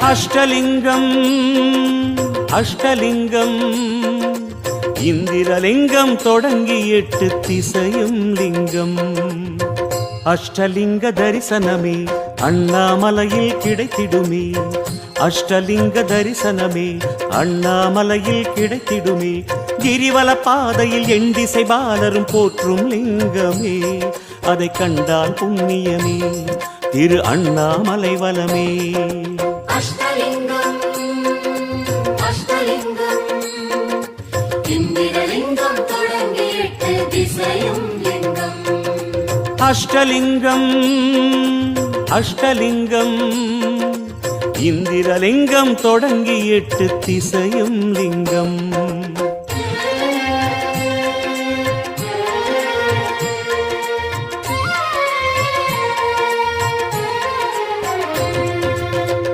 அஷ்டலிங்கம் அஷ்டலிங்கம் இந்திரலிங்கம் தொடங்கி 8 திசையும் லிங்கம். அஷ்டலிங்க தரிசனமே அண்ணாமலையில் கிடைத்திடுமே. அஷ்டலிங்க தரிசனமே அண்ணாமலையில் கிடைத்திடுமே. கிரிவல பாதையில் எண்டிசை பாலரும் போற்றும் லிங்கமே. அதை கண்டால் புண்ணியமே திரு அண்ணாமலை வலமே. அஷ்டலிங்கம் அஷ்டலிங்கம் இந்திரலிங்கம் தொடங்கி 8 திசையும் லிங்கம். அஷ்டலிங்கம் அஷ்டலிங்கம் இந்திரலிங்கம் தொடங்கி 8 திசையும் லிங்கம்.